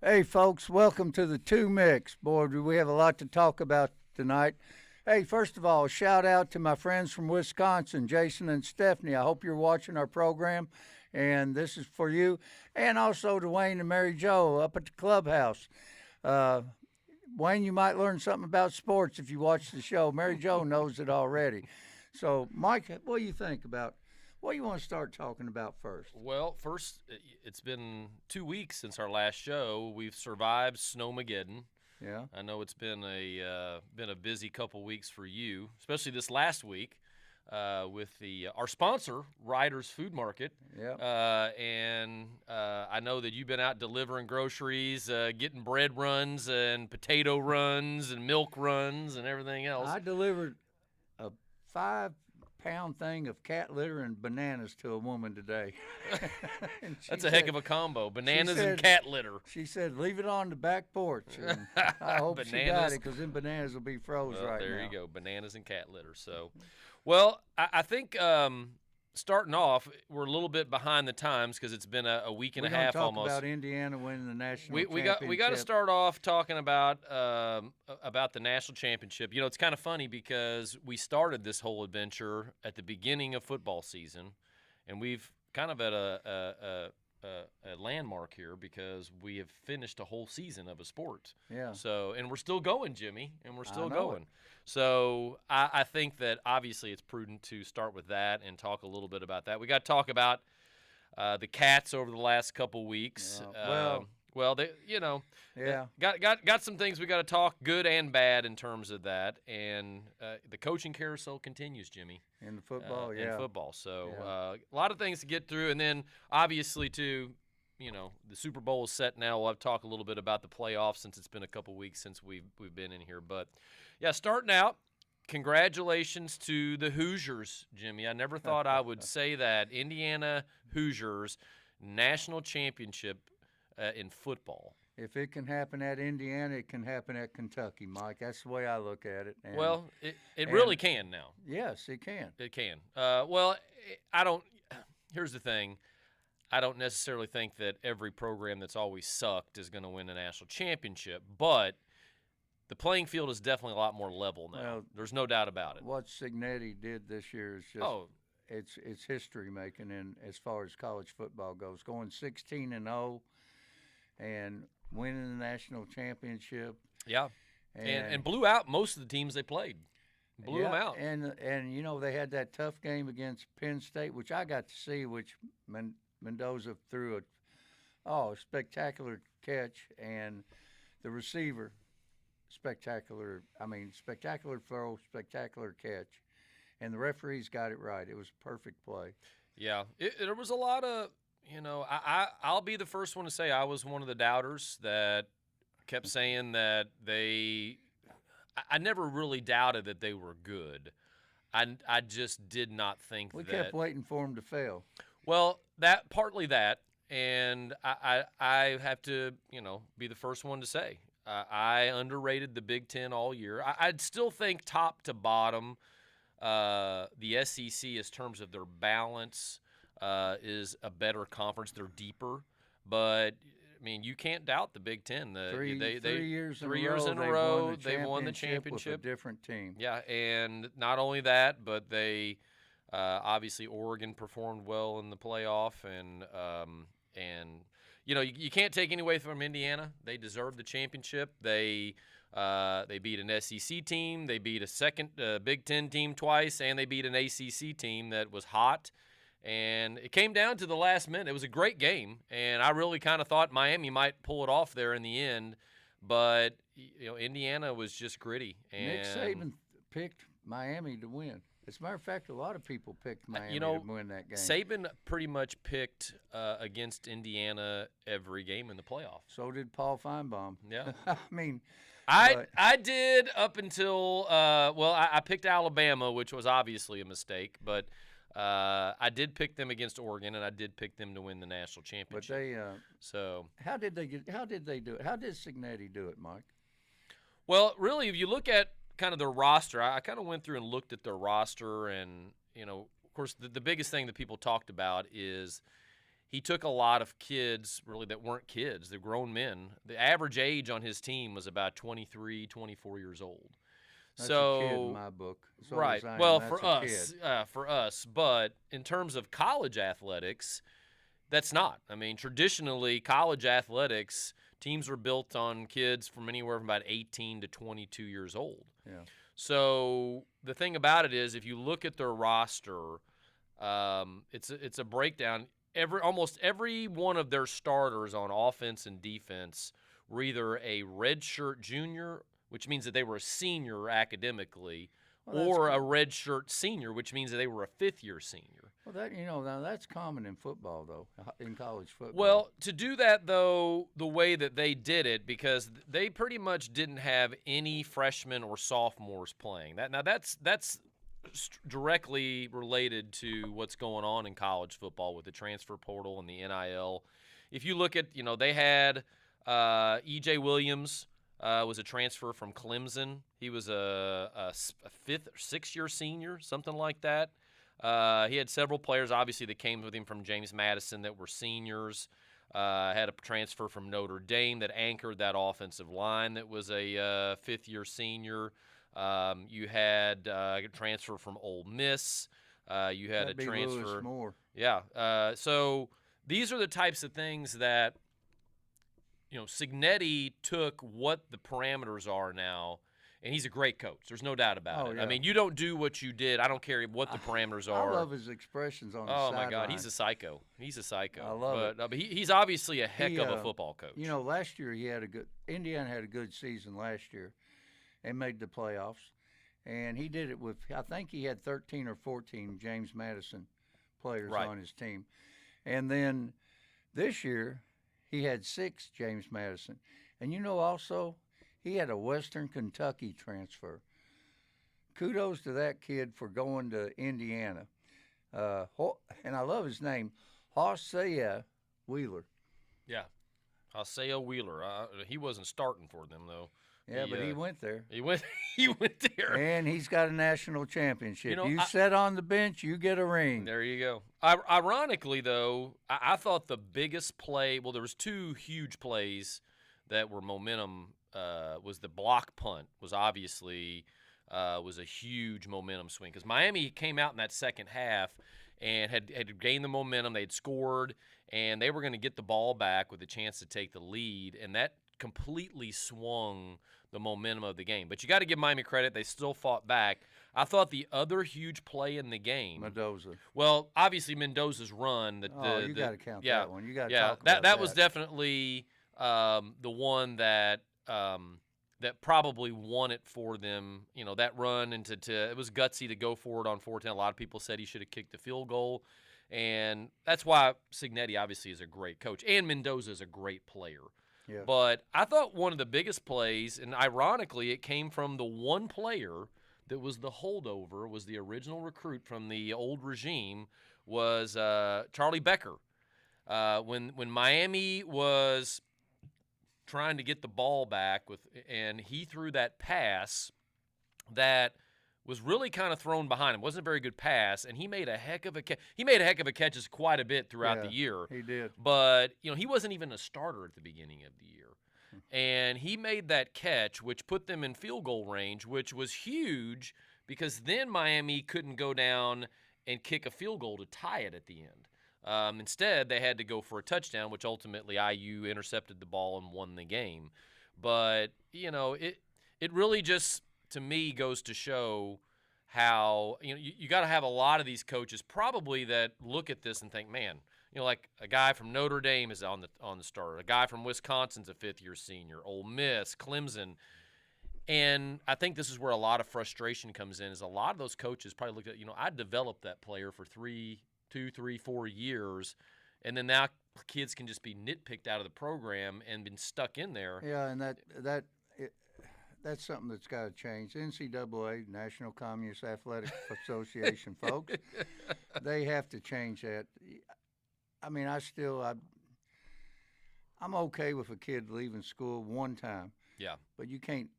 Hey, folks, welcome to the Two Mix. Boy, do we have a lot to talk about tonight. Hey, first of all, shout out to my friends from Wisconsin, Jason and Stephanie. I hope you're watching our program, and this is for you. And also to Wayne and Mary Jo up at the clubhouse. Uh, Wayne, you might learn something about sports if you watch the show. Mary Jo knows it already. So, Mike, what do you think about what do you want to start talking about first? Well, first, it's been 2 weeks since our last show. We've survived Snowmaggeden. Yeah. I know it's been a busy couple weeks for you, especially this last week with the our sponsor, Ryder's Food Market. Yeah. And I know that you've been out delivering groceries, getting bread runs and potato runs and milk runs and everything else. I delivered a 5-pound thing of cat litter and bananas to a woman today. That's a heck of a combo, bananas and said- cat litter. She said, "Leave it on the back porch." And I hope she got Bananas. it because them bananas will be froze Well, right there now. you go, bananas and cat litter. So, well, I think starting off, we're a little bit behind the times because it's been a week and We're a gonna half talk almost. about Indiana winning the national we championship. got to start off talking about the national championship. You know, it's kind of funny because we started this whole adventure at the beginning of football season, and we've kind of at a landmark here because we have finished a whole season of a sport. Yeah. So, and we're still going, Jimmy, and we're still know going. it. So, I think that obviously it's prudent to start with that and talk a little bit about that. We got to talk about the Cats over the last couple weeks. Well, they, Yeah. got some things we got to talk, good and bad, in terms of that. And the coaching carousel continues, Jimmy. In the football, In yeah. football. So Yeah. a lot of things to get through, and then obviously too, the Super Bowl is set now. We'll have to talk a little bit about the playoffs since it's been a couple weeks since we've been in here. But yeah, starting out, congratulations to the Hoosiers, Jimmy. I never thought I would say that. Indiana Hoosiers national championship in football. If it can happen at Indiana, it can happen at Kentucky, Mike. That's the way I look at it. And Well, it and- really can now. yes, it can. It can. Well, I don't. Here's the thing. I don't necessarily think that every program that's always sucked is going to win a national championship, but the playing field is definitely a lot more level now. Well, There's no doubt about it. What Signetti did this year is just Oh, it's history making in as far as college football goes. Going 16-0 and winning the national championship yeah. And blew out most of the teams they played. Blew them out. And they had that tough game against Penn State, which I got to see, which Mendoza threw a spectacular catch, and the receiver spectacular throw, spectacular catch, and the referees got it right. It was a perfect play. Yeah, there was a lot of, I'll be the first one to say I was one of the doubters that kept saying that I never really doubted that they were good. I just did not think We that. kept waiting for them to fail. Well, partly that, and I have to, be the first one to say I underrated the Big Ten all year. I'd still think top to bottom, the SEC, in terms of their balance, is a better conference. They're deeper, but I mean, you can't doubt the Big Ten. Three years three in years a in row, a row, they've won the with a championship. different team. Yeah, and not only that, but they obviously Oregon performed well in the playoff, and you can't take any away from Indiana. They deserved the championship. They beat an SEC team, they beat a second Big Ten team twice, and they beat an ACC team that was hot. And it came down to the last minute. It was a great game, and I really kind of thought Miami might pull it off there in the end, but Indiana was just gritty. And Nick Saban picked Miami to win. As a matter of fact, a lot of people picked Miami to win that game. Saban pretty much picked against Indiana every game in the playoffs. So did Paul Feinbaum. Yeah. I mean, I did up until I picked Alabama, which was obviously a mistake, but I did pick them against Oregon, and I did pick them to win the national but championship. they how did they do it? How did Signetti do it, Mike? Well, really, if you look at kind of their roster, I kind of went through and looked at their roster, and of course, the biggest thing that people talked about is he took a lot of kids really that weren't kids, they're grown men. The average age on his team was about 23, 24 years old. That's So a kid in my book. As old right. as I am, Well, that's for a us, kid. but in terms of college athletics, that's not. I mean, traditionally, college athletics teams were built on kids from anywhere from about 18 to 22 years old. Yeah. So the thing about it is, if you look at their roster, it's a breakdown. Almost every one of their starters on offense and defense were either a redshirt junior, which means that they were a senior academically, or a redshirt senior, which means that they were a fifth-year senior. Well, now that's common in football, though, in college football. Well, to do that, though, the way that they did it, because they pretty much didn't have any freshmen or sophomores playing. That's directly related to what's going on in college football with the transfer portal and the NIL. If you look at, they had E.J. Williams was a transfer from Clemson. He was a fifth or sixth-year senior, something like that. He had several players, obviously, that came with him from James Madison that were seniors. Had a transfer from Notre Dame that anchored that offensive line that was a fifth-year senior. You had a transfer from Ole Miss. You had That'd a transfer. Lewis Moore. Yeah. So these are the types of things that, Signetti took what the parameters are now, and he's a great coach. There's no doubt about it. Yeah. I mean, you don't do what you did. I don't care what the parameters are. I love his expressions on the sideline. Oh, my God. He's a psycho. He's a psycho. I love it. But he's obviously a heck of a football coach. Last year Indiana had a good season last year and made the playoffs. And he did it with, I think he had 13 or 14 James Madison players on his team. And then this year, he had 6 James Madison. And also, he had a Western Kentucky transfer. Kudos to that kid for going to Indiana. And I love his name, Hosea Wheeler. Yeah, Hosea Wheeler. He wasn't starting for them, though. Yeah, but he went there. He went there. And he's got a national championship. You sit on the bench, you get a ring. There you go. Ironically, though, I thought the biggest play, well, there was 2 huge plays that were momentum. Was the block punt was obviously was a huge momentum swing, because Miami came out in that second half and had gained the momentum. They had scored, and they were going to get the ball back with a chance to take the lead, and that completely swung the momentum of the game. But you got to give Miami credit. They still fought back. I thought the other huge play in the game, Mendoza. Well, obviously Mendoza's run. You got to count that one. You got to talk about that. That was definitely the one that that probably won it for them. That run into it was gutsy to go for it on 4-10. A lot of people said he should have kicked the field goal, and that's why Signetti obviously is a great coach, and Mendoza is a great player. Yeah. But I thought one of the biggest plays, and ironically, it came from the one player that was the holdover, was the original recruit from the old regime, was Charlie Becker. When Miami was trying to get the ball back and he threw that pass that was really kind of thrown behind him. Wasn't a very good pass, and he made a heck of a catch. He made a heck of a catches quite a bit throughout the year. He did. But, he wasn't even a starter at the beginning of the year. And he made that catch, which put them in field goal range, which was huge, because then Miami couldn't go down and kick a field goal to tie it at the end. Instead, they had to go for a touchdown, which ultimately IU intercepted the ball and won the game. But, it really just, to me, goes to show how you got to have a lot of these coaches probably that look at this and think, man, like a guy from Notre Dame is on the starter, a guy from Wisconsin's a fifth-year senior, Ole Miss, Clemson, and I think this is where a lot of frustration comes in. Is a lot of those coaches probably looked at, I developed that player for 2, 3, 4 years, and then now kids can just be nitpicked out of the program and been stuck in there. Yeah, and that's something that's got to change. NCAA, National Communist Athletic Association, folks, they have to change that. I mean, I'm okay with a kid leaving school one time. Yeah. But you can't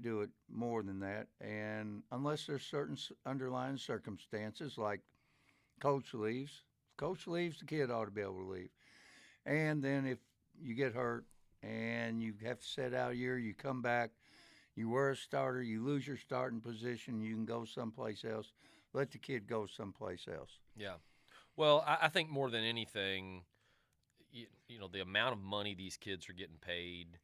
do it more than that, and unless there's certain underlying circumstances like coach leaves, coach leaves, the kid ought to be able to leave. And then if you get hurt and you have to sit out a year, you come back, you were a starter, you lose your starting position, you can go someplace else. Let the kid go someplace else. Yeah. Well, I think more than anything, you know, the amount of money these kids are getting paid.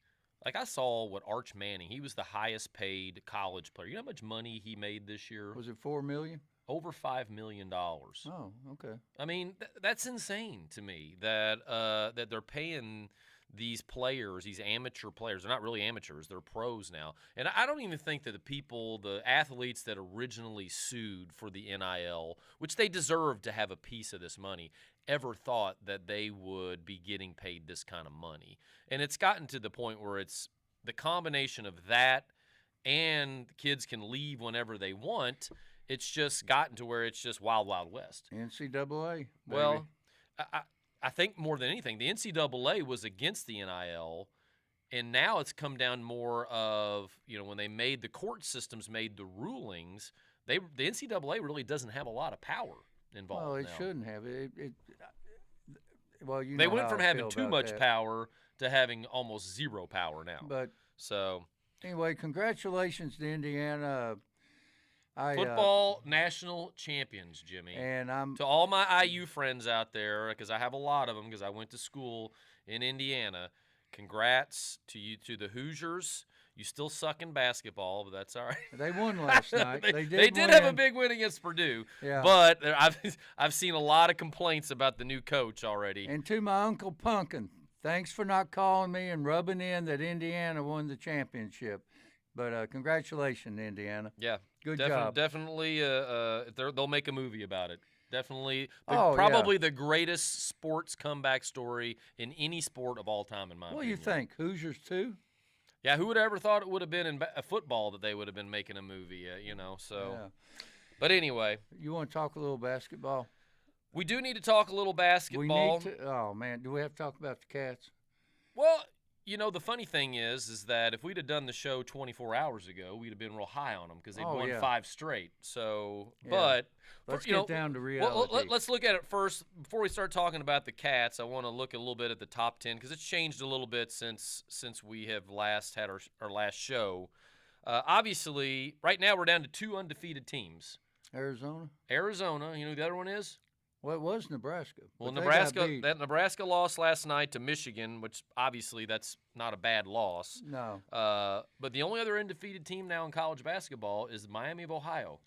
Like I saw what Arch Manning, he was the highest paid college player. You know how much money he made this year? Was it $4 million? Over $5 million. Oh, okay. I mean, that's insane to me that that they're paying these players, these amateur players. They're not really amateurs; they're pros now. And I don't even think that the athletes that originally sued for the NIL, which they deserved to have a piece of this money, ever thought that they would be getting paid this kind of money. And it's gotten to the point where it's the combination of that and kids can leave whenever they want. It's just gotten to where it's just wild, wild west. NCAA. Baby. Well, I think more than anything, the NCAA was against the NIL, and now it's come down more of, you know, when they made the court systems made the rulings, the NCAA really doesn't have a lot of power involved. Well, it now. shouldn't have. Well, you know They went how from I having feel too about much that. power to having almost zero power now. But So anyway, congratulations to Indiana. football national champions, Jimmy. And I'm To all my IU friends out there, because I have a lot of them, because I went to school in Indiana, congrats to you, to the Hoosiers. You still suck in basketball, but that's all right. They won last night. they did did have a win. big win against Purdue, Yeah. but I've seen a lot of complaints about the new coach already. And to my Uncle Punkin, thanks for not calling me and rubbing in that Indiana won the championship. But congratulations, Indiana. Yeah, Good job. Definitely, they'll make a movie about it. Definitely, Oh, probably the greatest sports comeback story in any sport of all time, in my What do you opinion. think? Hoosiers too? Yeah, who would have ever thought it would have been in football that they would have been making a movie? You know, so. Yeah. But anyway, You want to talk a little basketball? we do need to talk a little basketball. We need to. Oh man, do we have to talk about the Cats? Well, you know, the funny thing is that if we'd have done the show 24 hours ago, we'd have been real high on them because they'd won yeah. 5 straight. So, Yeah. but Let's you get know, down to well, reality. let's look at it first before we start talking about the Cats. I want to look a little bit at the top 10 because it's changed a little bit since we have last had our last show. Obviously, right now we're down to 2 undefeated teams. Arizona. Arizona, you know who the other one is? Well, it was Nebraska. Well, but they got beat. Nebraska lost last night to Michigan, which obviously that's not a bad loss. No. But the only other undefeated team now in college basketball is Miami of Ohio.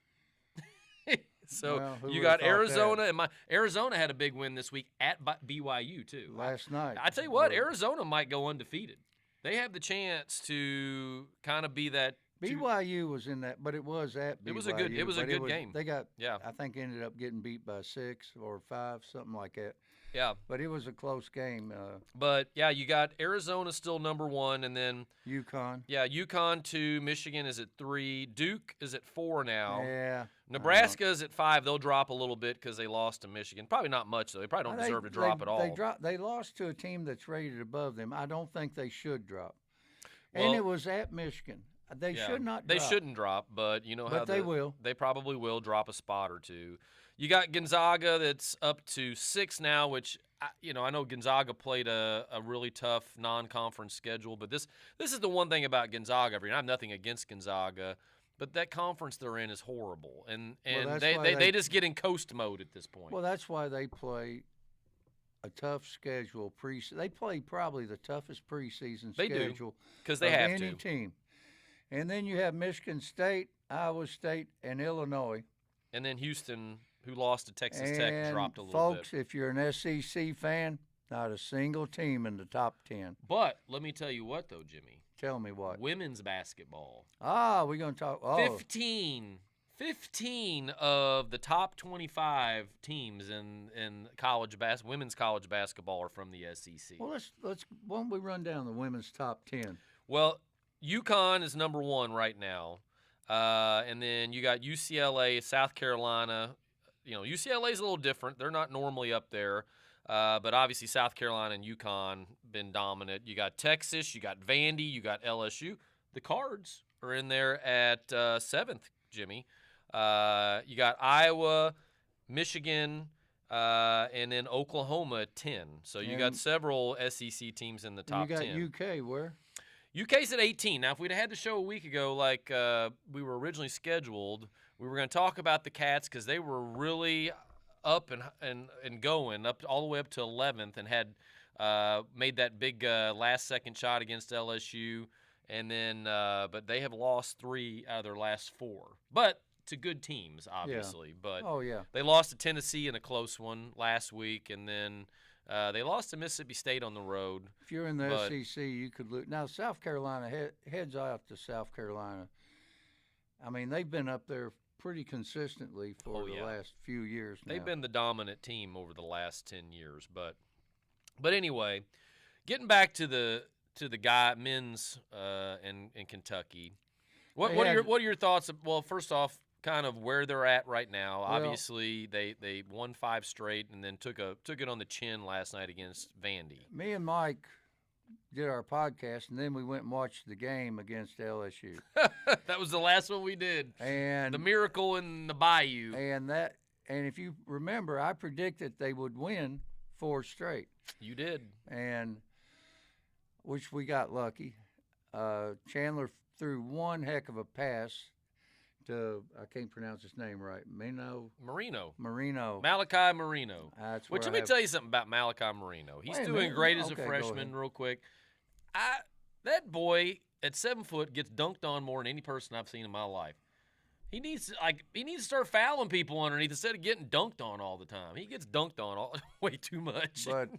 So Well, who you would've got thought Arizona, and Arizona had a big win this week at BYU too. Last night. I tell you what, But Arizona might go undefeated. They have the chance to kind of be that. BYU was in that, but it was at BYU. It was a good game. They got, Yeah. I think, ended up getting beat by 6 or 5, something like that. Yeah, But it was a close game. but yeah, you got Arizona still number 1, and then UConn. yeah, UConn 2, Michigan is at 3, Duke is at 4 now. Yeah. Nebraska is at 5. They'll drop a little bit because they lost to Michigan. Probably not much though. They probably don't deserve to drop at all. They lost to a team that's rated above them. I don't think they should drop. Well, And it was at Michigan. They yeah, should not They drop. shouldn't drop, but you know how But they will. They probably will drop a spot or two. You got Gonzaga that's up to 6 now, which I know Gonzaga played a really tough non-conference schedule, but this is the one thing about Gonzaga. I have nothing against Gonzaga, but that conference they're in is horrible, and Well, they just get in coast mode at this point. Well, that's why they play a tough schedule. They play probably the toughest preseason They do, schedule because they of have any to. team. And then you have Michigan State, Iowa State, and Illinois. And then Houston, who lost to Texas Tech, And dropped a little folks, bit. if you're an SEC fan, not a single team in the top 10. But let me tell you what, though, Jimmy. Tell me what. Women's basketball. We're going to talk. 15 of the top 25 teams in women's college basketball are from the SEC. Well, why don't we run down the women's top 10? Well, UConn is number 1 right now. And then you got UCLA, South Carolina. You know, UCLA is a little different. They're not normally up there. But obviously South Carolina and UConn been dominant. You got Texas, you got Vandy, you got LSU. The Cards are in there at 7th, Jimmy. You got Iowa, Michigan, and then Oklahoma at 10. So you got And several SEC teams in the top you got 10. UK where? UK's at 18. Now, if we'd had the show a week ago, like we were originally scheduled, we were going to talk about the Cats because they were really up and going up all the way up to 11th and had made that big last-second shot against LSU, and then but they have lost 3 out of their last 4. But to good teams, obviously. Yeah. But Oh yeah. they lost to Tennessee in a close one last week, and then they lost to Mississippi State on the road. If you're in the But- SEC, you could lose. Now South Carolina heads out to South Carolina. I mean, they've been up there pretty consistently for Oh, the yeah. last few years now. They've been the dominant team over the last 10 years, but anyway, getting back to the guy men's in Kentucky. What are your thoughts? Well, first off, kind of where they're at right now. Well- Obviously, they won 5 straight and then took it on the chin last night against Vandy. Me and Mike did our podcast, and then we went and watched the game against LSU. That was the last one we did. And The Miracle in the Bayou. and if you remember, I predicted they would win 4 straight, You did. and which we got lucky. Chandler threw one heck of a pass to, I can't pronounce his name right, Marino. Malachi Marino. That's Which, where let me tell you something about Malachi Marino. He's Wait a doing minute. great as a Okay, go freshman, ahead. real quick. That boy at 7 foot gets dunked on more than any person I've seen in my life. He needs to start fouling people underneath instead of getting dunked on all the time. He gets dunked on way too much. But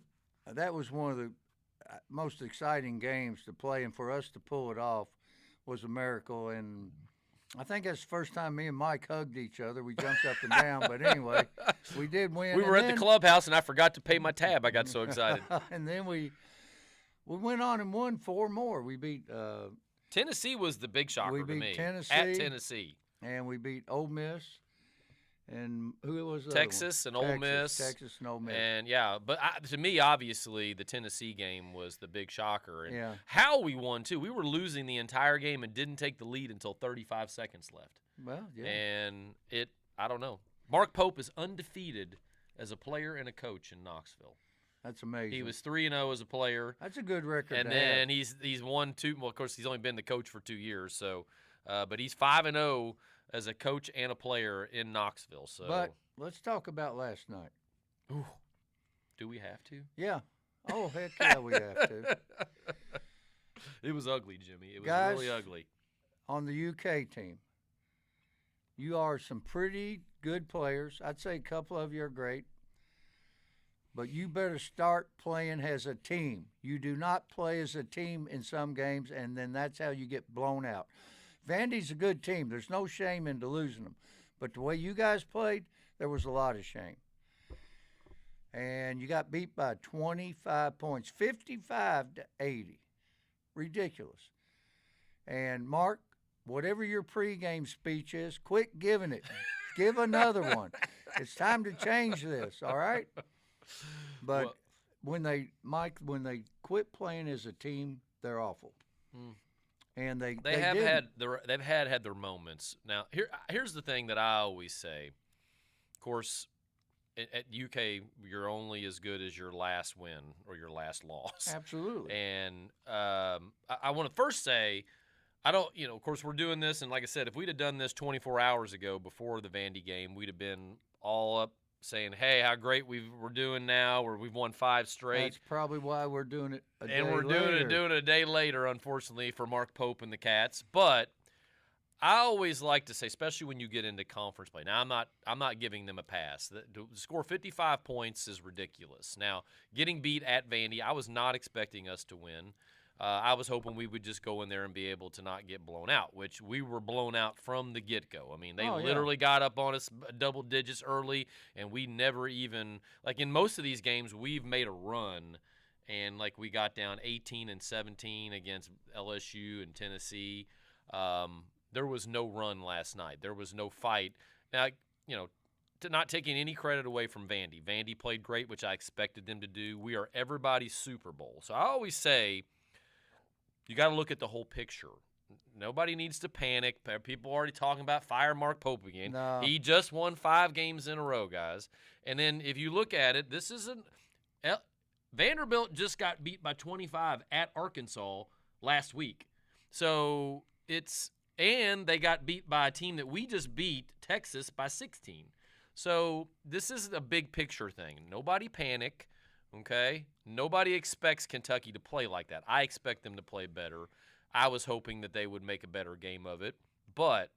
that was one of the most exciting games to play, and for us to pull it off was a miracle. And I think that's the first time me and Mike hugged each other. We jumped up and down, but anyway, we did win. We were at the clubhouse, and I forgot to pay my tab. I got so excited. And then we went on and won 4 more. We beat Tennessee was the big shocker We to beat me. Tennessee. At Tennessee. and we beat Ole Miss, and who was the Texas other and one? Ole Miss. Texas and Ole Miss. And yeah, but to me, obviously, the Tennessee game was the big shocker. And Yeah. how we won too. We were losing the entire game and didn't take the lead until 35 seconds left. Well, yeah. And I don't know. Mark Pope is undefeated as a player and a coach in Knoxville. That's amazing. He was 3-0 as a player, That's a good record. and to then have. he's won 2. Well, of course, he's only been the coach for 2 years. So, but he's 5-0 as a coach and a player in Knoxville. So, But let's talk about last night. ooh, do we have to? Yeah. Oh, heck yeah, we have to. It was ugly, Jimmy. It was Guys, really ugly. On the UK team, you are some pretty good players. I'd say a couple of you are great. But you better start playing as a team. You do not play as a team in some games, and then that's how you get blown out. Vandy's a good team. There's no shame in losing them. But the way you guys played, there was a lot of shame. And you got beat by 25 points, 55-80. Ridiculous. And Mark, whatever your pregame speech is, quit giving it. Give another one. It's time to change this, all right? But Well- when they quit playing as a team, they're awful. And they They've didn't. had their moments. Now, here's the thing that I always say. Of course, at UK, you're only as good as your last win or your last loss. Absolutely. And I want to first say, I don't, of course, we're doing this, and like I said, if we'd have done this 24 hours ago before the Vandy game, we'd have been all up saying, hey, how great we're doing now, or we've won 5 straight. That's probably why we're doing it a day And we're later. doing it a day later, unfortunately, for Mark Pope and the Cats. But I always like to say, especially when you get into conference play. Now, I'm not giving them a pass. To score 55 points is ridiculous. Now, getting beat at Vandy, I was not expecting us to win. I was hoping we would just go in there and be able to not get blown out, which we were blown out from the get-go. I mean, they Oh, yeah. literally got up on us double digits early, and we never even – like in most of these games, we've made a run, and like we got down 18-17 against LSU and Tennessee. There was no run last night. There was no fight. Now, not taking any credit away from Vandy. Vandy played great, which I expected them to do. We are everybody's Super Bowl. So I always say – you got to look at the whole picture. nobody needs to panic. People are already talking about fire Mark Pope again. No. He just won 5 games in a row, guys. And then if you look at it, this isn't Vanderbilt just got beat by 25 at Arkansas last week. So and they got beat by a team that we just beat, Texas, by 16. So this is a big picture thing. Nobody panic, okay? Nobody expects Kentucky to play like that. I expect them to play better. I was hoping that they would make a better game of it, but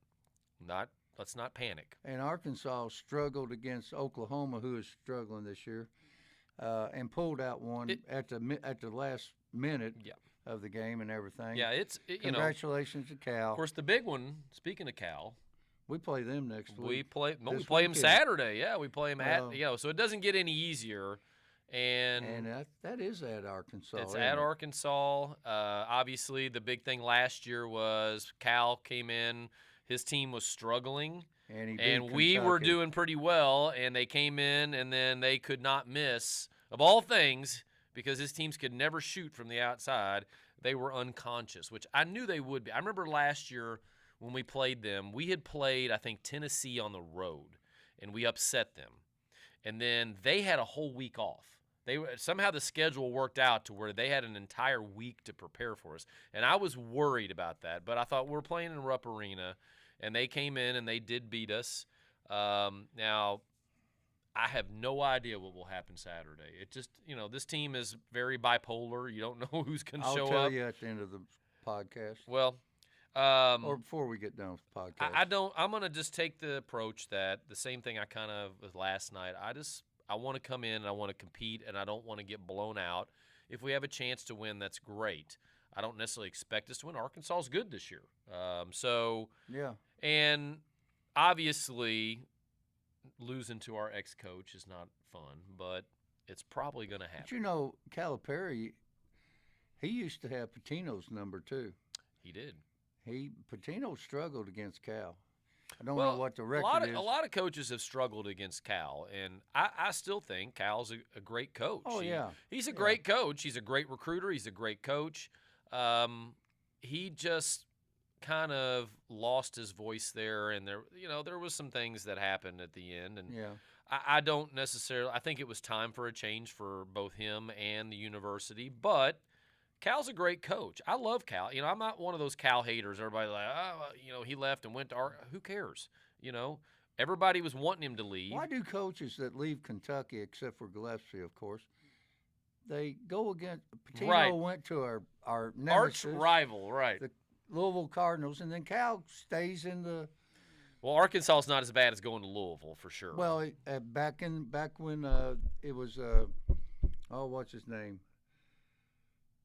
let's not panic. And Arkansas struggled against Oklahoma, who is struggling this year, and pulled out one at the last minute of the game and everything. Yeah, congratulations to Cal. Of course, the big one. Speaking of Cal, we play them next week. We play them Saturday. Yeah, we play them so it doesn't get any easier. And that is at Arkansas. It's at Arkansas. Obviously, the big thing last year was Cal came in. His team was struggling, and we were doing pretty well. And they came in, and then they could not miss. Of all things, because his teams could never shoot from the outside, they were unconscious, which I knew they would be. I remember last year when we played them, we had played, I think, Tennessee on the road, and we upset them. And then they had a whole week off. Somehow the schedule worked out to where they had an entire week to prepare for us. And I was worried about that, but I thought we're playing in Rupp Arena, and they came in and they did beat us. Now, I have no idea what will happen Saturday. It just, this team is very bipolar. You don't know who's going to show up. I'll tell you at the end of the podcast. Well, or before we get done with the podcast. I'm going to just take the approach that the same thing I kind of with last night. I want to come in and I want to compete, and I don't want to get blown out. If we have a chance to win, that's great. I don't necessarily expect us to win. Arkansas is good this year. Yeah. And obviously losing to our ex-coach is not fun, but it's probably going to happen. But Calipari, he used to have Patino's number too. He did. Patino struggled against Cal. I don't know what the record is. A lot of coaches have struggled against Cal, and I still think Cal's a great coach. Oh, yeah. He's a great coach. He's a great recruiter. He's a great coach. He just kind of lost his voice there, and there was some things that happened at the end. And I don't necessarily – I think it was time for a change for both him and the university, but – Cal's a great coach. I love Cal. I'm not one of those Cal haters. Everybody's like, he left and went to who cares? Everybody was wanting him to leave. Why do coaches that leave Kentucky, except for Gillespie, of course, they go against Patino went to our nemesis, arch rival, right? The Louisville Cardinals, and then Cal stays in the. Well, Arkansas is not as bad as going to Louisville for sure. Well, back when it was what's his name?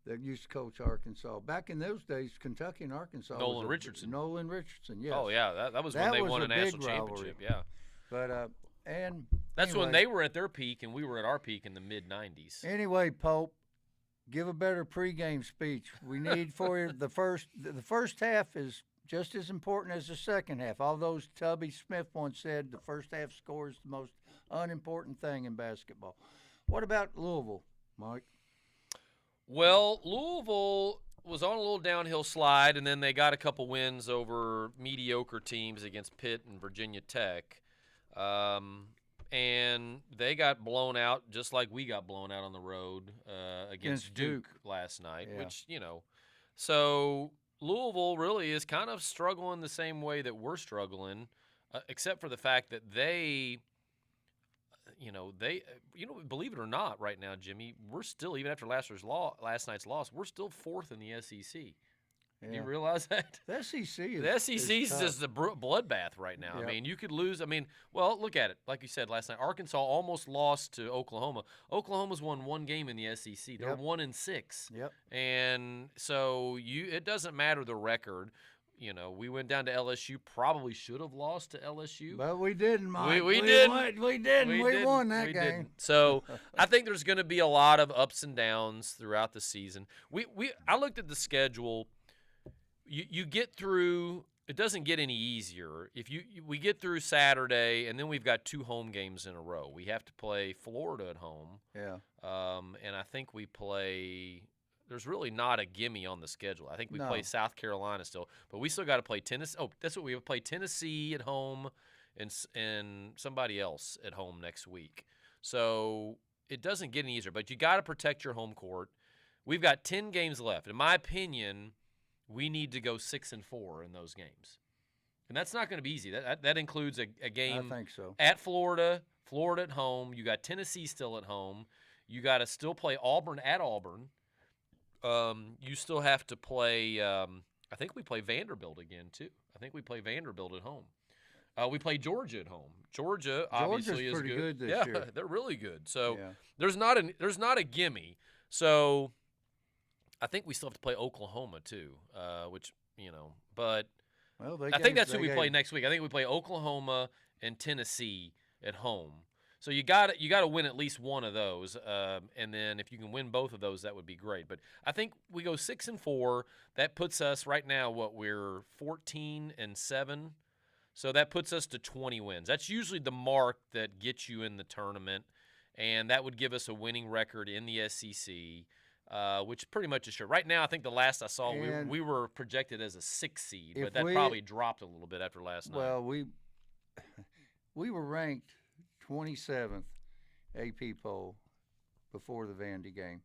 That used to coach Arkansas. Back in those days, Kentucky and Arkansas. Nolan Richardson, yes. Oh, yeah. That was when they won a national championship, yeah. But, that's when they were at their peak and we were at our peak in the mid-'90s. Anyway, Pope, give a better pregame speech. We need for you the first half is just as important as the second half. Although Tubby Smith once said the first half score is the most unimportant thing in basketball. What about Louisville, Mike? Well, Louisville was on a little downhill slide, and then they got a couple wins over mediocre teams against Pitt and Virginia Tech. And they got blown out just like we got blown out on the road against Duke last night, which, So Louisville really is kind of struggling the same way that we're struggling, except for the fact that they – believe it or not, right now, Jimmy, we're still, even after last night's loss, we're still fourth in the SEC. Yeah. Do you realize that? The SEC is just a bloodbath right now. Yep. I mean, you could lose. Look at it. Like you said last night, Arkansas almost lost to Oklahoma. Oklahoma's won one game in the SEC. They're 1-6. Yep. And so it doesn't matter the record. We went down to LSU. Probably should have lost to LSU, but we didn't. Mike. We didn't. We won that game. Didn't. So I think there's going to be a lot of ups and downs throughout the season. I looked at the schedule. You get through. It doesn't get any easier if we get through Saturday, and then we've got 2 home games in a row. We have to play Florida at home. Yeah. And I think we play. there's really not a gimme on the schedule. I think we No. play South Carolina still, but we still got to play Tennessee. Oh, that's what we have. Play Tennessee at home and somebody else at home next week. So it doesn't get any easier, but you got to protect your home court. We've got 10 games left. In my opinion, we need to go 6-4 in those games. And that's not going to be easy. That includes a game I think so. at Florida at home. You got Tennessee still at home. You got to still play Auburn at Auburn. You still have to play I think we play Vanderbilt again, too. I think we play Vanderbilt at home. We play Georgia at home. Georgia obviously is pretty good this yeah, year. they're really good. So Yeah. there's not a gimme. So I think we still have to play Oklahoma too, which but Well, I think that's who we play next week. I think we play Oklahoma and Tennessee at home. So you got to win at least one of those, and then if you can win both of those, that would be great. But I think we go 6-4. That puts us right now we're 14-7. So that puts us to 20 wins. That's usually the mark that gets you in the tournament, and that would give us a winning record in the SEC, which pretty much is sure. Right now, I think the last I saw, we were projected as a 6 seed, but that probably dropped a little bit after last night. Well, we were ranked 27th AP poll before the Vandy game.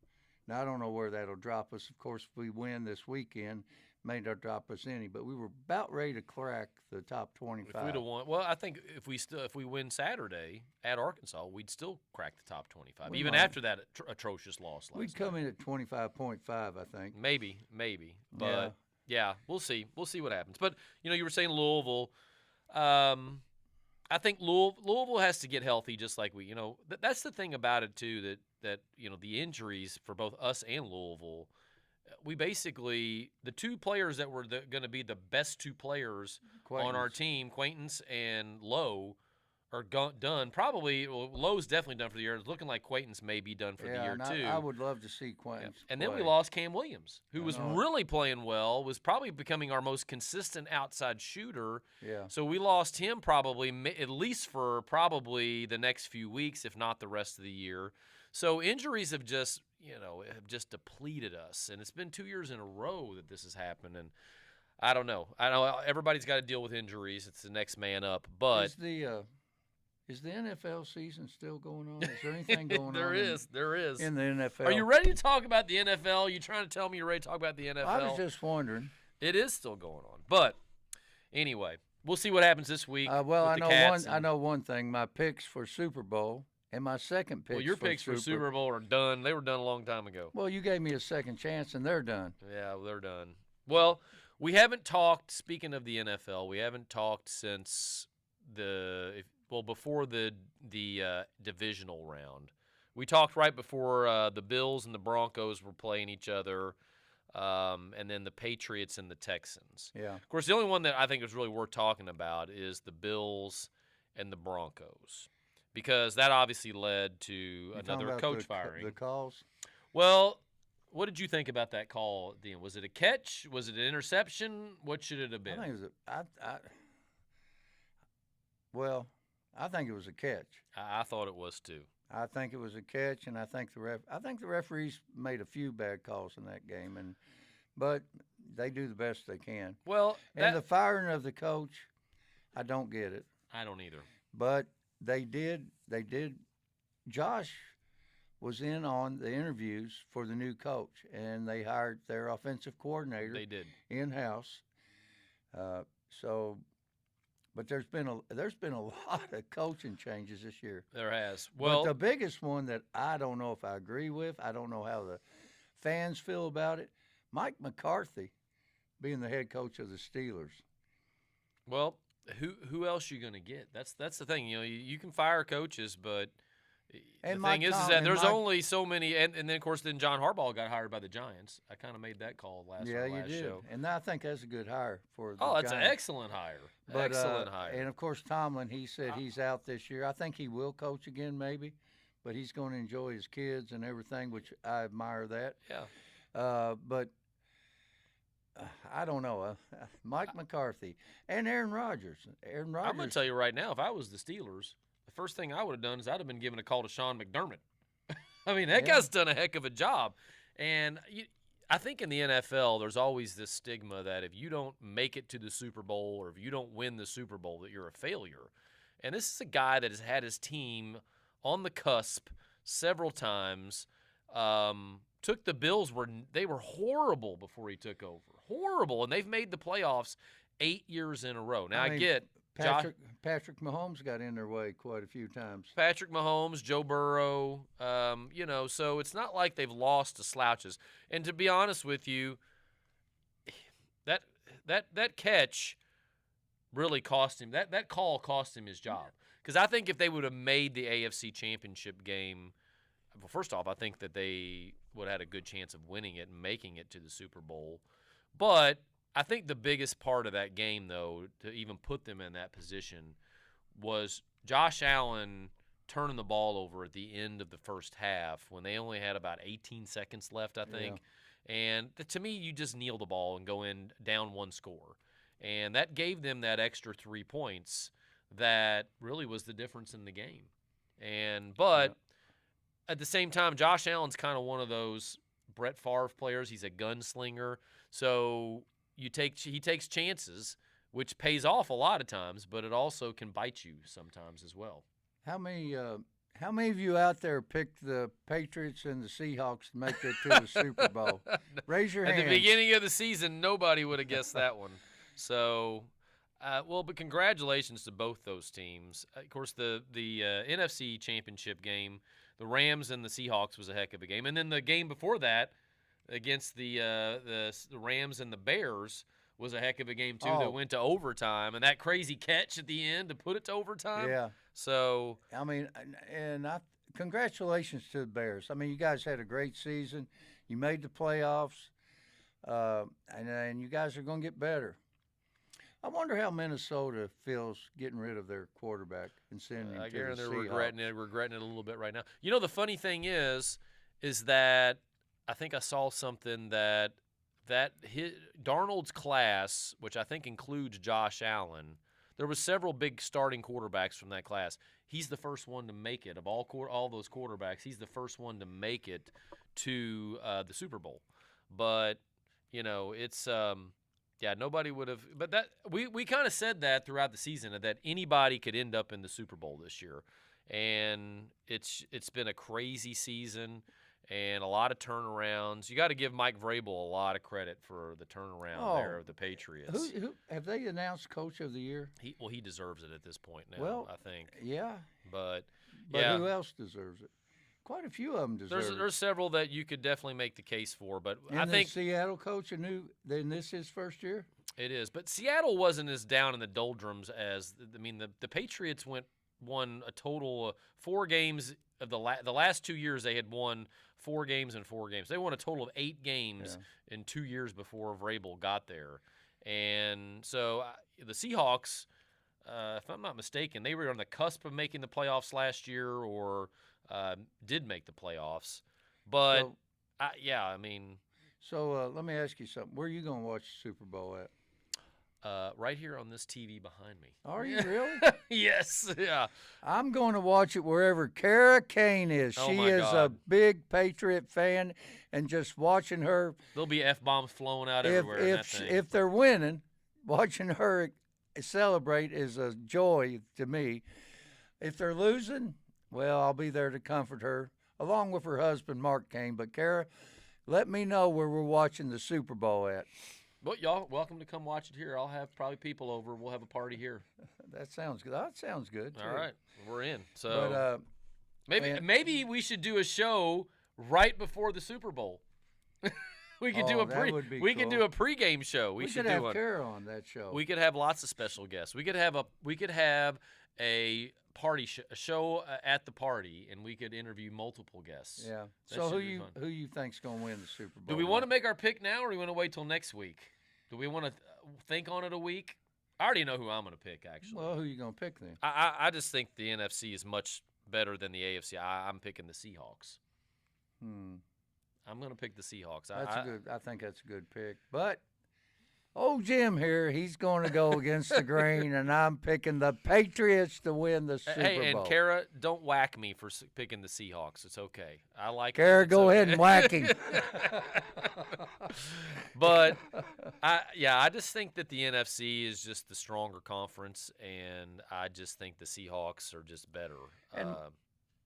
Now, I don't know where that'll drop us. Of course, if we win this weekend, may not drop us any, but we were about ready to crack the top 25. If we'd have won, well, I think if we win Saturday at Arkansas, we'd still crack the top 25, even after that atrocious loss last night. We'd come in at 25.5, I think. Maybe, but yeah, we'll see. We'll see what happens. But you were saying Louisville. I think Louisville has to get healthy, just like we. That's the thing about it too. That the injuries for both us and Louisville. We basically, the two players that were going to be the best two players on our team, Quaintance and Lowe, are done. Probably, Lowe's definitely done for the year. It's looking like Quaintance may be done for the year, too. I would love to see Quaintance And play. then we lost Cam Williams, who was really playing well, was probably becoming our most consistent outside shooter. Yeah. So we lost him probably, at least for probably the next few weeks, if not the rest of the year. So injuries have just depleted us, and it's been 2 years in a row that this has happened. And I don't know. I know everybody's got to deal with injuries. It's the next man up. But is the NFL season still going on? Is there anything going on? There is in the NFL. Are you ready to talk about the NFL? You trying to tell me you're ready to talk about the NFL? I was just wondering. It is still going on, but anyway, we'll see what happens this week. I know one thing. My picks for Super Bowl. And my second pick. Well, your picks for Super Bowl are done. They were done a long time ago. Well, you gave me a second chance, and they're done. Yeah, they're done. Well, we haven't talked. Speaking of the NFL, we haven't talked since before the divisional round. We talked right before the Bills and the Broncos were playing each other, and then the Patriots and the Texans. Yeah. Of course, the only one that I think is really worth talking about is the Bills and the Broncos. Because that obviously led to another coach firing. The calls? Well, what did you think about that call, Dean? Was it a catch? Was it an interception? What should it have been? I think it was a catch. I thought it was too. I think it was a catch, and I think the referees made a few bad calls in that game, but they do the best they can. Well, and the firing of the coach, I don't get it. I don't either. But They did. Josh was in on the interviews for the new coach, and they hired their offensive coordinator. They did in-house. But there's been a lot of coaching changes this year. There has. Well, but the biggest one that I don't know if I agree with, I don't know how the fans feel about it. Mike McCarthy being the head coach of the Steelers. Well. Who else you going to get? That's the thing. You can fire coaches, but the thing is that there's only so many. And then, of course, John Harbaugh got hired by the Giants. I kind of made that call last show. Yeah, you did. And I think that's a good hire for the Giants. That's an excellent hire. Excellent hire. And, of course, Tomlin, he said he's out this year. I think he will coach again maybe, but he's going to enjoy his kids and everything, which I admire that. Yeah. But I don't know. Mike McCarthy and Aaron Rodgers. I'm going to tell you right now, if I was the Steelers, the first thing I would have done is I'd have been giving a call to Sean McDermott. I mean, that guy's done a heck of a job. And I think in the NFL, there's always this stigma that if you don't make it to the Super Bowl or if you don't win the Super Bowl, that you're a failure. And this is a guy that has had his team on the cusp several times. Took the Bills they were horrible before he took over, horrible, and they've made the playoffs 8 years in a row. Now I get Patrick Mahomes got in their way quite a few times. Patrick Mahomes, Joe Burrow, so it's not like they've lost to slouches. And to be honest with you, that catch really cost him. That call cost him his job. Because I think if they would have made the AFC Championship game, well, first off, I think that they would have had a good chance of winning it and making it to the Super Bowl. But I think the biggest part of that game, though, to even put them in that position, was Josh Allen turning the ball over at the end of the first half when they only had about 18 seconds left, I think. Yeah. And to me, you just kneel the ball and go in down one score. And that gave them that extra 3 points that really was the difference in the game. But at the same time, Josh Allen's kind of one of those Brett Favre players. He's a gunslinger. So he takes chances, which pays off a lot of times, but it also can bite you sometimes as well. How many of you out there picked the Patriots and the Seahawks to make it to the Super Bowl? Raise your hand. At the beginning of the season, nobody would have guessed that one. So, but congratulations to both those teams. Of course, the NFC Championship game, the Rams and the Seahawks was a heck of a game, and then the game before that against the Rams and the Bears was a heck of a game too. That went to overtime, and that crazy catch at the end to put it to overtime. Yeah. So I mean, congratulations to the Bears. I mean, you guys had a great season. You made the playoffs, and you guys are going to get better. I wonder how Minnesota feels getting rid of their quarterback and sending him to the Seahawks. They're regretting it a little bit right now. You know, the funny thing is that I think I saw something that Darnold's class, which I think includes Josh Allen, there was several big starting quarterbacks from that class. He's the first one to make it. Of all those quarterbacks, he's the first one to make it to the Super Bowl. But, it's nobody would have. But that we kind of said that throughout the season, that anybody could end up in the Super Bowl this year. And it's been a crazy season. And a lot of turnarounds. You got to give Mike Vrabel a lot of credit for the turnaround there of the Patriots. Who have they announced Coach of the Year? He deserves it at this point now, I think. Yeah. But who else deserves it? Quite a few of them deserve it. There's several that you could definitely make the case for, but I think Seattle coach then this his first year? It is. But Seattle wasn't as down in the doldrums as the Patriots won a total of 4 games of the last 2 years. They had won 4 games in 4 games. They won a total of 8 games in 2 years before Vrabel got there. And so the Seahawks, if I'm not mistaken, they were on the cusp of making the playoffs last year or did make the playoffs. But, So let me ask you something. Where are you going to watch the Super Bowl at? Right here on this TV behind me. Are you really? Yes. Yeah. I'm going to watch it wherever Kara Kane is. She is a big Patriot fan, and just watching her. There'll be F-bombs flowing out everywhere in that thing. If they're winning, watching her celebrate is a joy to me. If they're losing, well, I'll be there to comfort her, along with her husband, Mark Kane. But, Kara, let me know where we're watching the Super Bowl at. Well, y'all welcome to come watch it here. I'll have probably people over. We'll have a party here. That sounds good. That sounds good. All right, we're in. So but, maybe we should do a show right before the Super Bowl. We could do a pregame show. We should have Kara on that show. We could have lots of special guests. We could have a party show at the party, and we could interview multiple guests. Yeah. So who you think's going to win the Super Bowl? Do we want to make our pick now, or do we want to wait till next week? Do we want to think on it a week? I already know who I'm going to pick, actually. Well, who are you going to pick then? I just think the NFC is much better than the AFC. I'm picking the Seahawks. I'm going to pick the Seahawks. I think that's a good pick. But Old Jim here, he's going to go against the grain, and I'm picking the Patriots to win the Super Hey, Bowl. and Kara, don't whack me for picking the Seahawks. It's okay. I like Kara, it's go okay. ahead and whack him. But I just think that the NFC is just the stronger conference, and I just think the Seahawks are just better.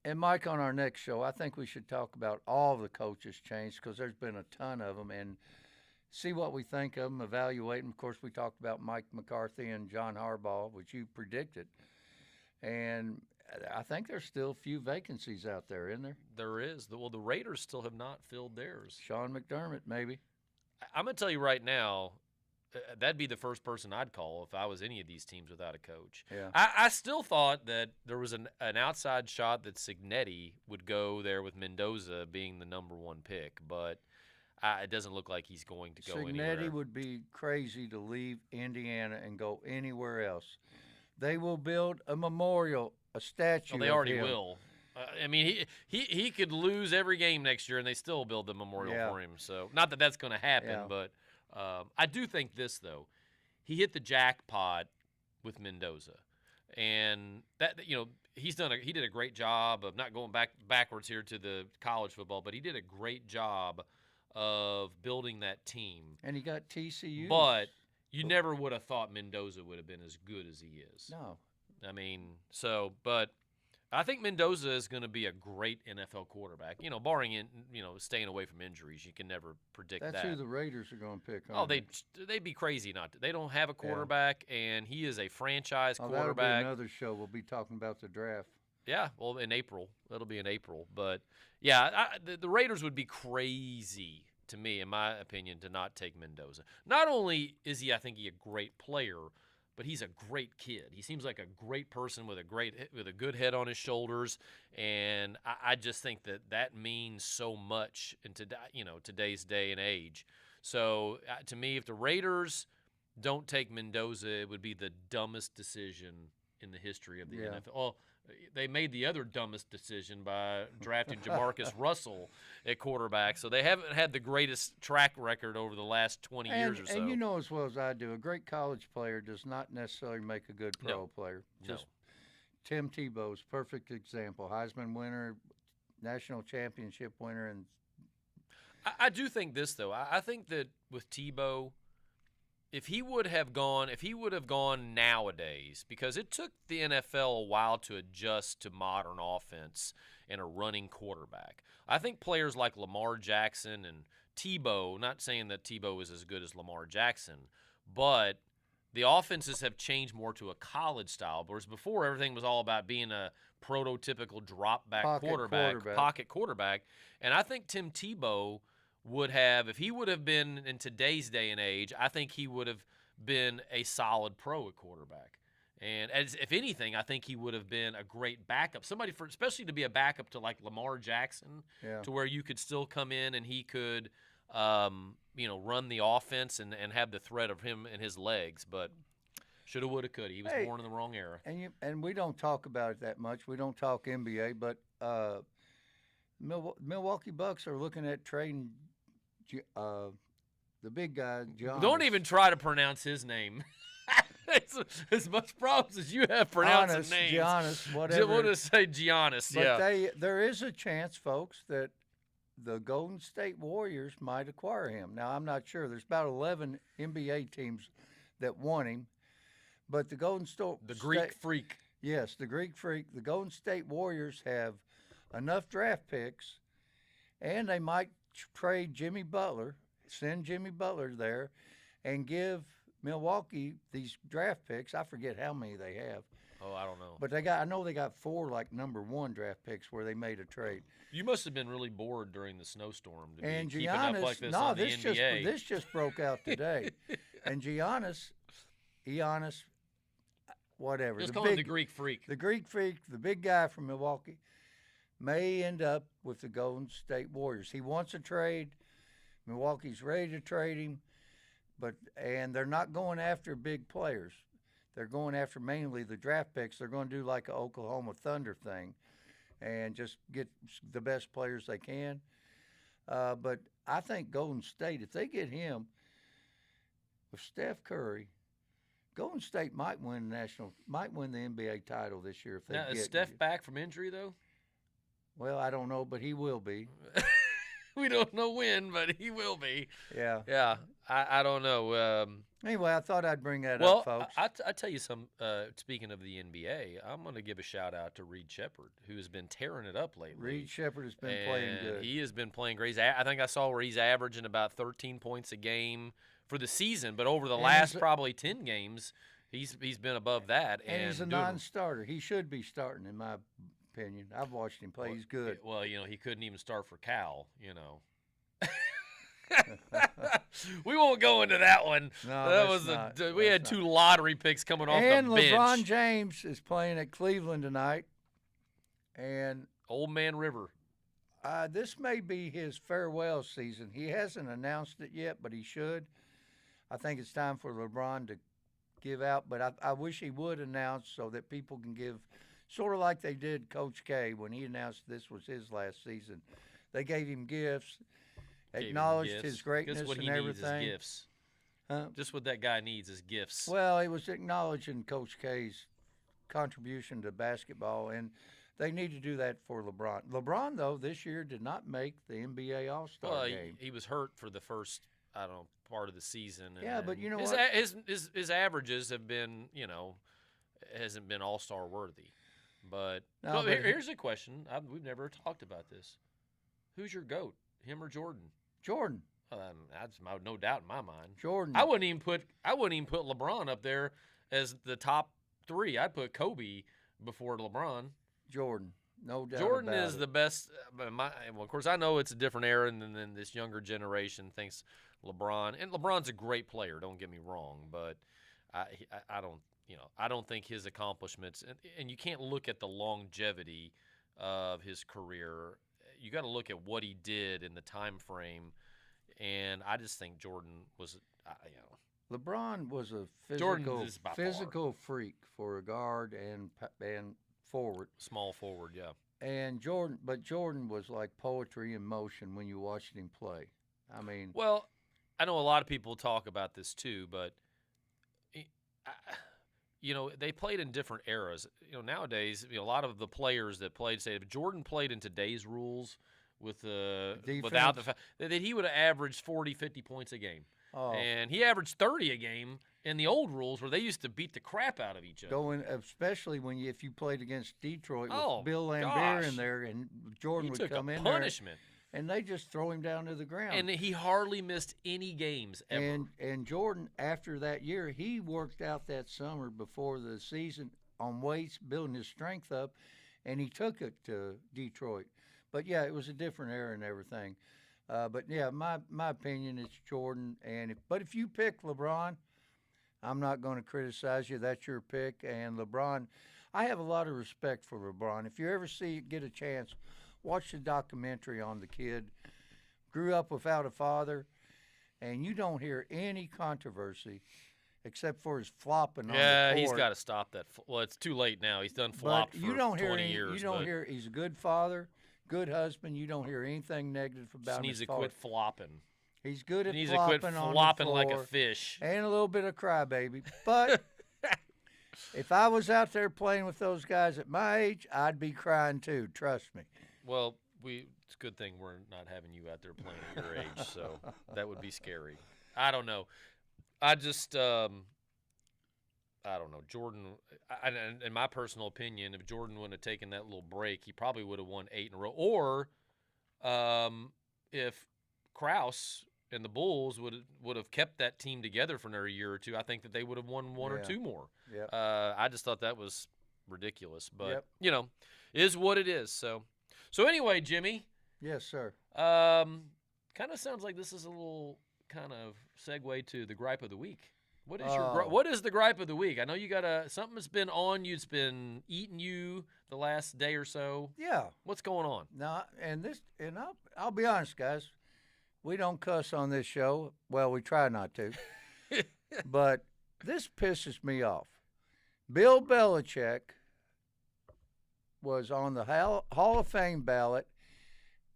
And Mike, on our next show, I think we should talk about all the coaches' change because there's been a ton of them, and see what we think of them, evaluate them. Of course, we talked about Mike McCarthy and John Harbaugh, which you predicted. And I think there's still a few vacancies out there, isn't there? There is. Well, the Raiders still have not filled theirs. Sean McDermott, maybe. I'm going to tell you right now, that'd be the first person I'd call if I was any of these teams without a coach. Yeah. I still thought that there was an outside shot that Cignetti would go there with Mendoza being the number one pick, but it doesn't look like he's going to go anywhere. Cignetti would be crazy to leave Indiana and go anywhere else. They will build a memorial, a statue. Well, they already will. I mean, he could lose every game next year, and they still build the memorial for him. So, not that that's going to happen, but I do think this though, he hit the jackpot with Mendoza, and that he did a great job of not going backwards here to the college football, but he did a great job of building that team. And he got TCU. But you never would have thought Mendoza would have been as good as he is. No. I mean, but I think Mendoza is going to be a great NFL quarterback. Barring staying away from injuries, you can never predict that. That's who the Raiders are going to pick. Oh, they'd be crazy not to. They don't have a quarterback, and he is a franchise quarterback. That'll be another show. We'll be talking about the draft. Yeah, well, in April. That'll be in April. But, yeah, the Raiders would be crazy, to me, in my opinion, to not take Mendoza. Not only is he, I think, a great player, but he's a great kid. He seems like a great person with a good head on his shoulders, and I just think that means so much in today's day and age. So, to me, if the Raiders don't take Mendoza, it would be the dumbest decision in the history of the NFL. Well, they made the other dumbest decision by drafting Jamarcus Russell at quarterback. So they haven't had the greatest track record over the last 20 years or so. And you know as well as I do, a great college player does not necessarily make a good pro player. Just Tim Tebow's perfect example. Heisman winner, national championship winner. And I do think this, though. I think that with Tebow, if he would have gone nowadays, because it took the NFL a while to adjust to modern offense and a running quarterback. I think players like Lamar Jackson and Tebow, not saying that Tebow is as good as Lamar Jackson, but the offenses have changed more to a college style, whereas before everything was all about being a prototypical drop-back pocket quarterback. And I think Tim Tebow would have, if he would have been in today's day and age, I think he would have been a solid pro at quarterback. And if anything, I think he would have been a great backup. Especially to be a backup to like Lamar Jackson, to where you could still come in and he could, run the offense and have the threat of him and his legs. But shoulda, woulda, coulda. He was born in the wrong era. And we don't talk about it that much. We don't talk NBA, but Milwaukee Bucks are looking at trading the big guy, Giannis. Don't even try to pronounce his name. It's as much problems as you have pronouncing names. Giannis, whatever. We'll just say Giannis, but there is a chance, folks, that the Golden State Warriors might acquire him. Now, I'm not sure. There's about 11 NBA teams that want him, but the Golden State... The Greek Freak. Yes, the Greek Freak. The Golden State Warriors have enough draft picks, and they might trade Jimmy Butler, send Jimmy Butler there, and give Milwaukee these draft picks. I forget how many they have. Oh, I don't know. But I know they got 4 number 1 draft picks where they made a trade. You must have been really bored during the snowstorm to and be keeping up like this on the NBA. This just broke out today. And Giannis, whatever. Just call him the Greek Freak. The Greek Freak, the big guy from Milwaukee, may end up with the Golden State Warriors. He wants a trade. Milwaukee's ready to trade him, and they're not going after big players. They're going after mainly the draft picks. They're going to do like an Oklahoma Thunder thing and just get the best players they can. But I think Golden State, if they get him, with Steph Curry, Golden State might win the NBA title this year if they Now, get is Steph back from injury though? Well, I don't know, but he will be. We don't know when, but he will be. Yeah. Yeah, I don't know. Anyway, I thought I'd bring that Well, up, folks. I tell you some. Speaking of the NBA, I'm going to give a shout out to Reed Shepherd, who has been tearing it up lately. Reed Shepherd has been playing good. He has been playing great. I think I saw where he's averaging about 13 points a game for the season, but over the last probably 10 games, he's been above that. And he's a non-starter. He should be starting, in my opinion. I've watched him play. He's good. Well, he couldn't even start for Cal, We won't go into that one. No, we had 2 lottery picks coming off the bench. And LeBron James is playing at Cleveland tonight. And Old Man River. this may be his farewell season. He hasn't announced it yet, but he should. I think it's time for LeBron to give out, but I wish he would announce so that people can give, sort of like they did Coach K when he announced this was his last season. They gave him gifts, acknowledged his greatness and everything. Needs is gifts. Just what that guy needs is gifts. Well, he was acknowledging Coach K's contribution to basketball, and they need to do that for LeBron. LeBron, though, this year did not make the NBA All-Star game. He was hurt for the first, part of the season. And but you know his, what? His averages have been, hasn't been All-Star worthy. But, here's a question. We've never talked about this. Who's your GOAT, him or Jordan? Jordan. That's no doubt in my mind. Jordan. I wouldn't even put LeBron up there as the top 3. I'd put Kobe before LeBron. Jordan, no doubt. Jordan is the best. Of course, I know it's a different era, and then this younger generation thinks LeBron. And LeBron's a great player. Don't get me wrong, but I don't think his accomplishments. And you can't look at the longevity of his career. You got to look at what he did in the time frame. And I just think Jordan was, LeBron was a physical freak for a guard and forward. Small forward, yeah. And Jordan was like poetry in motion when you watched him play. I mean, well, I know a lot of people talk about this too, but they played in different eras. Nowadays, a lot of the players that played, say, if Jordan played in today's rules with without the fact that he would have averaged 40, 50 points a game. Oh. And he averaged 30 a game in the old rules where they used to beat the crap out of each other. Especially if you played against Detroit with Bill Laimbeer in there, and Jordan would come in punishment. There, and they just throw him down to the ground. And he hardly missed any games ever. And Jordan, after that year, he worked out that summer before the season on weights, building his strength up, and he took it to Detroit. But, yeah, it was a different era and everything. But, yeah, my opinion is Jordan. But if you pick LeBron, I'm not going to criticize you. That's your pick. And LeBron, I have a lot of respect for LeBron. If you ever get a chance, watch the documentary on the kid. Grew up without a father, and you don't hear any controversy except for his flopping on the court. Yeah, he's got to stop that. Well, it's too late now. He's done flopped for 20 years. You don't hear he's a good father, good husband. You don't hear anything negative about him. He needs to quit flopping. He's good at flopping on the flopping. He needs to quit flopping like a fish. And a little bit of crybaby. But if I was out there playing with those guys at my age, I'd be crying too. Trust me. Well, it's a good thing we're not having you out there playing at your age, so that would be scary. I don't know. I just, I don't know. Jordan, in my personal opinion, if Jordan wouldn't have taken that little break, he probably would have won 8 in a row. Or if Krause and the Bulls would have kept that team together for another year or two, I think that they would have won one or two more. Yep. I just thought that was ridiculous. But, is what it is. So anyway, Jimmy. Yes, sir. Kind of sounds like this is a little kind of segue to the gripe of the week. What is the gripe of the week? I know you got something that's been on you. It's been eating you the last day or so. Yeah. What's going on? No, and I'll be honest, guys. We don't cuss on this show. Well, we try not to. But this pisses me off. Bill Belichick was on the Hall of Fame ballot,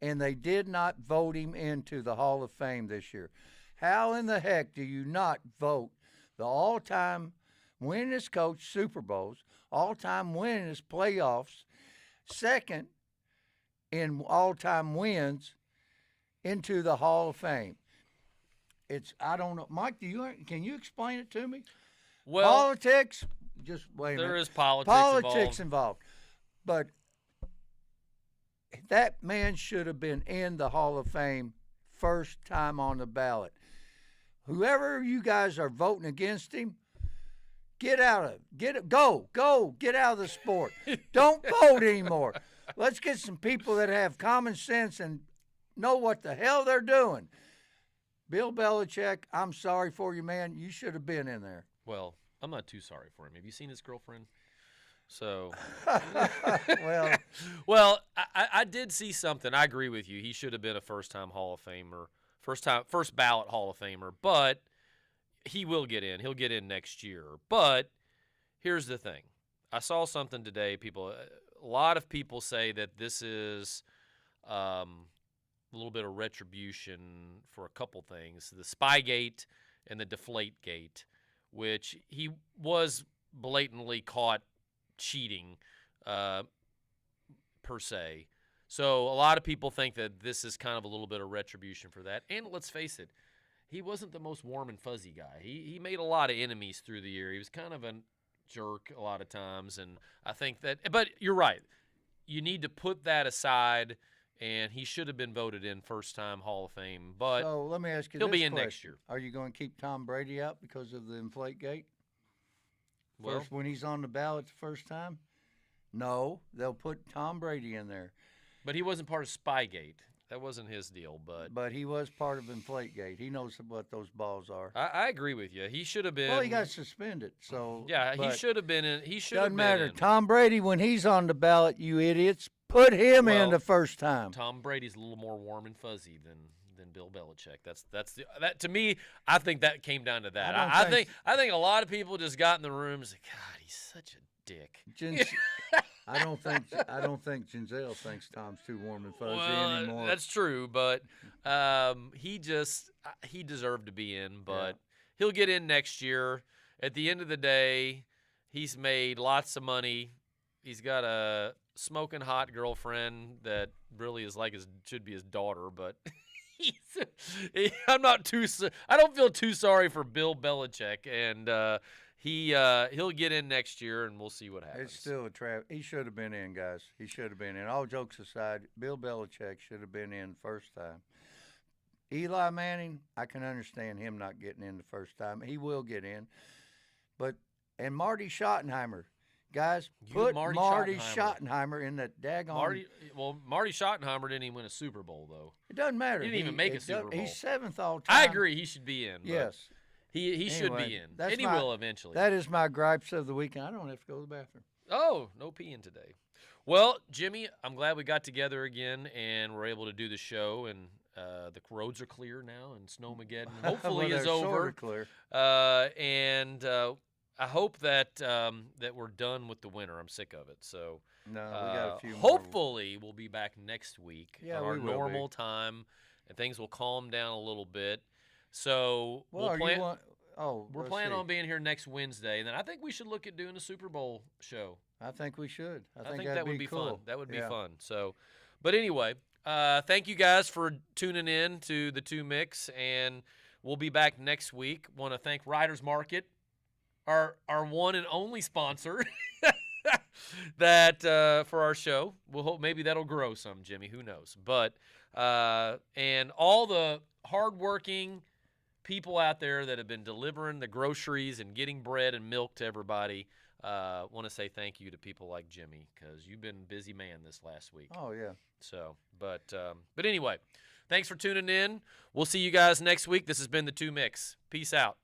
and they did not vote him into the Hall of Fame this year. How in the heck do you not vote the all-time winningest coach, Super Bowls, all-time winningest playoffs, second in all-time wins into the Hall of Fame? I don't know. Mike, can you explain it to me? Well, Politics, just wait a minute. there is politics involved. But that man should have been in the Hall of Fame first time on the ballot. Whoever you guys are voting against him, get out of it. Go, get out of the sport. Don't vote anymore. Let's get some people that have common sense and know what the hell they're doing. Bill Belichick, I'm sorry for you, man. You should have been in there. Well, I'm not too sorry for him. Have you seen his girlfriend? So, well, I did see something. I agree with you. He should have been a first-time Hall of Famer, first ballot Hall of Famer. But he will get in. He'll get in next year. But here's the thing. I saw something today. A lot of people say that this is a little bit of retribution for a couple things: the Spygate and the Deflategate, which he was blatantly caught cheating per se. So a lot of people think that this is kind of a little bit of retribution for that. And let's face it, he wasn't the most warm and fuzzy guy. He made a lot of enemies through the year. He was kind of a jerk a lot of times, and I think that – but you're right. You need to put that aside, and he should have been voted in first-time Hall of Fame. But so let me ask you he'll this be in question. next year. Are you going to keep Tom Brady out because of the Inflategate? Well, When he's on the ballot the first time? No, they'll put Tom Brady in there. but he wasn't part of Spygate. That wasn't his deal, But he was part of Inflategate. He knows what those balls are. I agree with you. He should have been. Well, he got suspended, so Yeah, he should have been in. He should doesn't have been matter. in. Tom Brady, when he's on the ballot, you idiots, put him in the first time. Tom Brady's a little more warm and fuzzy than Bill Belichick. That to me. I think that came down to that. I think a lot of people just got in the room and said, God, he's such a dick. I don't think Giselle thinks Tom's too warm and fuzzy anymore. That's true, but he deserved to be in, but he'll get in next year. At the end of the day, he's made lots of money. He's got a smoking hot girlfriend that really is should be his daughter, but I don't feel too sorry for Bill Belichick, and he'll get in next year, and we'll see what happens. It's still a trap. He should have been in, guys. He should have been in. All jokes aside, Bill Belichick should have been in first time. Eli Manning, I can understand him not getting in the first time. He will get in. And Marty Schottenheimer. Guys, put Marty Schottenheimer in that daggone. Marty Schottenheimer didn't even win a Super Bowl, though. It doesn't matter. He didn't even make a Super Bowl. He's seventh all time. I agree. He should be in. Yes. He should be in. And he will eventually. That is my gripes of the weekend. I don't have to go to the bathroom. Oh, no peeing today. Well, Jimmy, I'm glad we got together again and we're able to do the show. And the roads are clear now, and Snowmaggeden hopefully is over. Sort of clear. I hope that we're done with the winter. I'm sick of it. So no, we got a few more. Hopefully we'll be back next week on our we will normal time, and things will calm down a little bit. So we're planning on being here next Wednesday, and then I think we should look at doing a Super Bowl show. I think we should. I think that would be cool. fun. That would be fun. So, but anyway, thank you guys for tuning in to the Two Micks, and we'll be back next week. Want to thank Riders Market, our one and only sponsor that for our show. We'll hope maybe that'll grow some, Jimmy. Who knows? But and all the hardworking people out there that have been delivering the groceries and getting bread and milk to everybody. Want to say thank you to people like Jimmy, because you've been a busy man this last week. Oh yeah. So, but anyway, thanks for tuning in. We'll see you guys next week. This has been the Two Micks. Peace out.